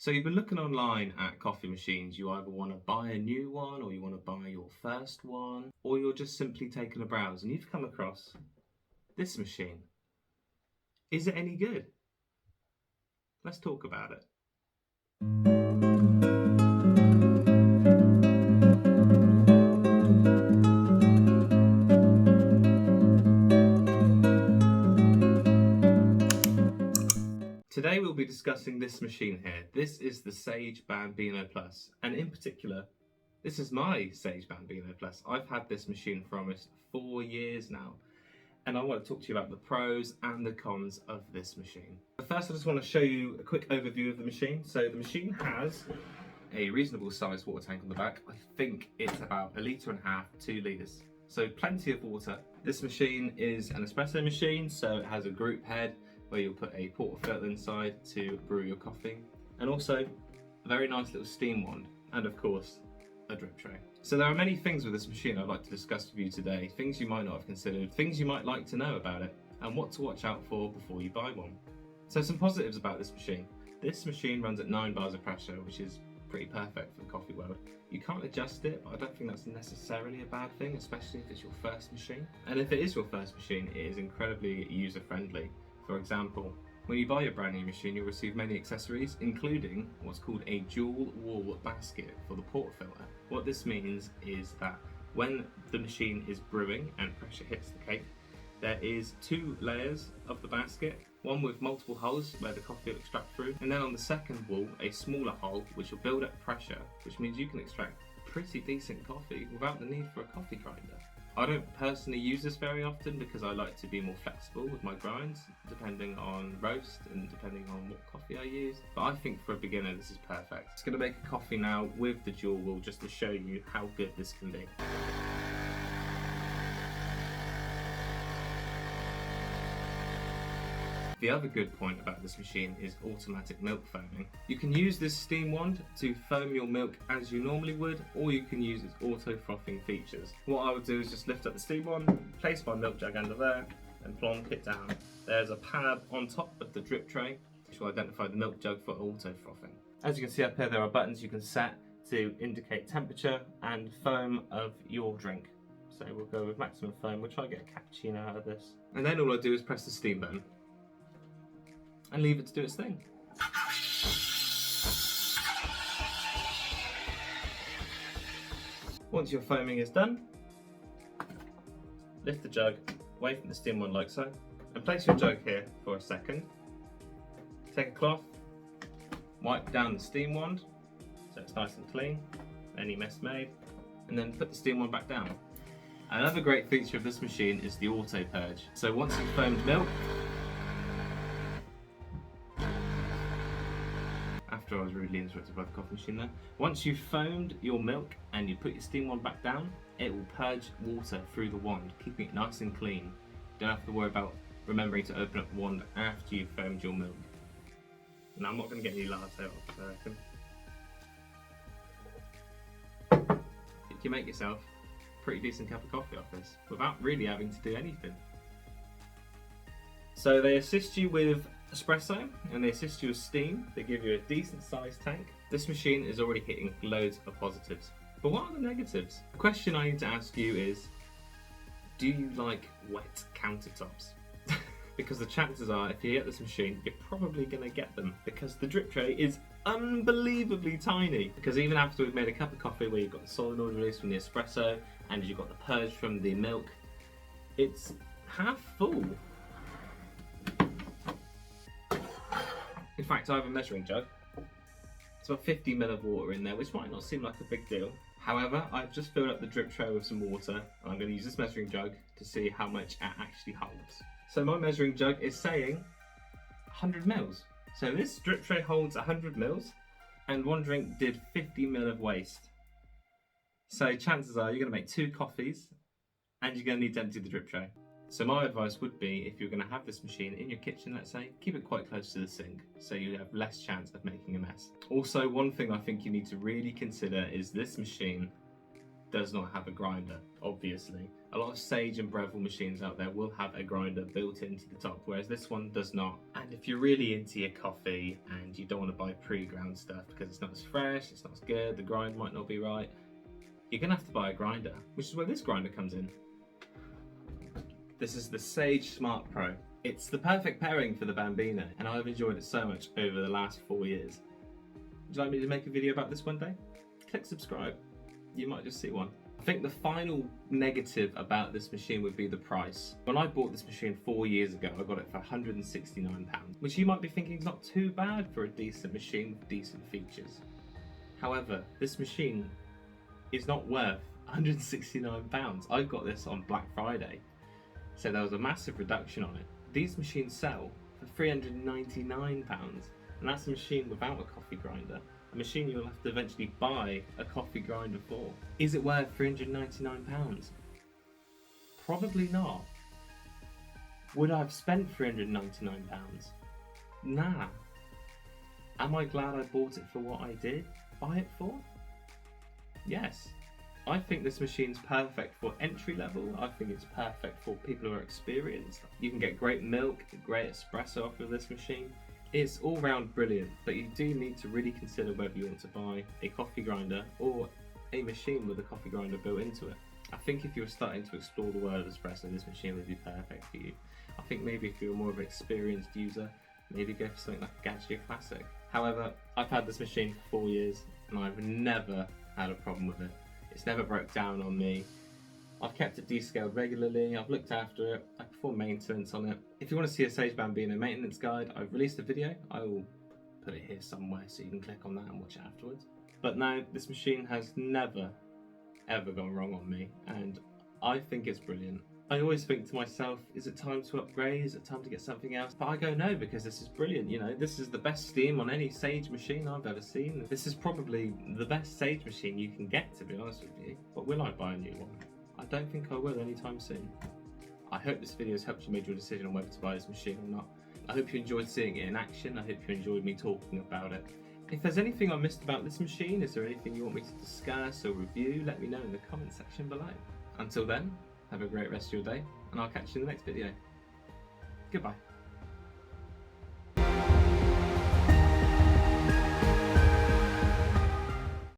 So you've been looking online at coffee machines. You either want to buy a new one, or you want to buy your first one, or you're just simply taking a browse and you've come across this machine. Is it any good? Let's talk about it. Today we'll be discussing this machine here. This is the Sage Bambino Plus, and in particular, this is my Sage Bambino Plus. I've had this machine for almost 4 years now, and I want to talk to you about the pros and the cons of this machine. But first I just want to show you a quick overview of the machine. So the machine has a reasonable sized water tank on the back. I think it's about 1.5 litres, 2 litres. So plenty of water. This machine is an espresso machine, so it has a group head where you'll put a portafilter inside to brew your coffee, and also a very nice little steam wand, and of course a drip tray. So there are many things with this machine I'd like to discuss with you today, things you might not have considered, things you might like to know about it, and what to watch out for before you buy one. So some positives about this machine. This machine runs at 9 bars of pressure, which is pretty perfect for the coffee world. You can't adjust it, but I don't think that's necessarily a bad thing, especially if it's your first machine. And if it is your first machine, it is incredibly user-friendly. For example, when you buy a brand new machine, you'll receive many accessories, including what's called a dual wall basket for the portafilter. What this means is that when the machine is brewing and pressure hits the cake, there is 2 layers of the basket, one with multiple holes where the coffee will extract through, and then on the second wall, a smaller hole which will build up pressure, which means you can extract pretty decent coffee without the need for a coffee grinder. I don't personally use this very often because I like to be more flexible with my grinds, depending on roast and depending on what coffee I use. But I think for a beginner this is perfect. It's going to make a coffee now with the dual wheel just to show you how good this can be. The other good point about this machine is automatic milk foaming. You can use this steam wand to foam your milk as you normally would, or you can use its auto frothing features. What I would do is just lift up the steam wand, place my milk jug under there, and plonk it down. There's a pad on top of the drip tray, which will identify the milk jug for auto frothing. As you can see up here, there are buttons you can set to indicate temperature and foam of your drink. So we'll go with maximum foam. We'll try to get a cappuccino out of this. And then all I do is press the steam button and leave it to do its thing. Once your foaming is done, lift the jug away from the steam wand like so, and place your jug here for a second. Take a cloth, wipe down the steam wand so it's nice and clean, any mess made, and then put the steam wand back down. Another great feature of this machine is the auto purge. So once you've foamed milk, I was rudely interrupted by the coffee machine there. Once you've foamed your milk and you put your steam wand back down, it will purge water through the wand, keeping it nice and clean. You don't have to worry about remembering to open up the wand after you've foamed your milk. Now I'm not going to get any latte off, I reckon. You can make yourself a pretty decent cup of coffee off this without really having to do anything. So they assist you with espresso and they assist you with steam. They give you a decent sized tank. This machine is already hitting loads of positives. But what are the negatives? The question I need to ask you is, do you like wet countertops? Because the chances are, if you get this machine, you're probably going to get them, because the drip tray is unbelievably tiny. Because even after we've made a cup of coffee where you've got the solenoid release from the espresso and you've got the purge from the milk, it's half full. In fact, I have a measuring jug. It's about 50 ml of water in there, which might not seem like a big deal. However, I've just filled up the drip tray with some water, and I'm going to use this measuring jug to see how much it actually holds. So my measuring jug is saying 100 mils. So this drip tray holds 100 mils, and one drink did 50 ml of waste. So chances are you're going to make 2 coffees, and you're going to need to empty the drip tray. So my advice would be, if you're going to have this machine in your kitchen, let's say, keep it quite close to the sink so you have less chance of making a mess. Also, one thing I think you need to really consider is this machine does not have a grinder, obviously. A lot of Sage and Breville machines out there will have a grinder built into the top, whereas this one does not. And if you're really into your coffee and you don't want to buy pre-ground stuff because it's not as fresh, it's not as good, the grind might not be right, you're going to have to buy a grinder, which is where this grinder comes in. This is the Sage Smart Pro. It's the perfect pairing for the Bambino, and I've enjoyed it so much over the last 4 years. Would you like me to make a video about this one day? Click subscribe. You might just see one. I think the final negative about this machine would be the price. When I bought this machine 4 years ago, I got it for £169, which you might be thinking is not too bad for a decent machine with decent features. However, this machine is not worth £169. I got this on Black Friday, so there was a massive reduction on it. These machines sell for £399, and that's a machine without a coffee grinder. A machine you'll have to eventually buy a coffee grinder for. Is it worth £399? Probably not. Would I have spent £399? Nah. Am I glad I bought it for what I did buy it for? Yes. I think this machine's perfect for entry level. I think it's perfect for people who are experienced. You can get great milk, great espresso off of this machine. It's all round brilliant, but you do need to really consider whether you want to buy a coffee grinder or a machine with a coffee grinder built into it. I think if you were starting to explore the world of espresso, this machine would be perfect for you. I think maybe if you're more of an experienced user, maybe go for something like a Gadget Classic. However, I've had this machine for 4 years and I've never had a problem with it. It's never broke down on me. I've kept it descaled regularly, I've looked after it, I perform maintenance on it. If you want to see a Sage Bambino maintenance guide, I've released a video. I will put it here somewhere so you can click on that and watch it afterwards. But no, this machine has never, ever gone wrong on me, and I think it's brilliant. I always think to myself, is it time to upgrade? Is it time to get something else? But I go no, because this is brilliant. You know, this is the best steam on any Sage machine I've ever seen. This is probably the best Sage machine you can get, to be honest with you. But will I buy a new one? I don't think I will anytime soon. I hope this video has helped you make your decision on whether to buy this machine or not. I hope you enjoyed seeing it in action. I hope you enjoyed me talking about it. If there's anything I missed about this machine, is there anything you want me to discuss or review, let me know in the comment section below. Until then, have a great rest of your day, and I'll catch you in the next video. Goodbye.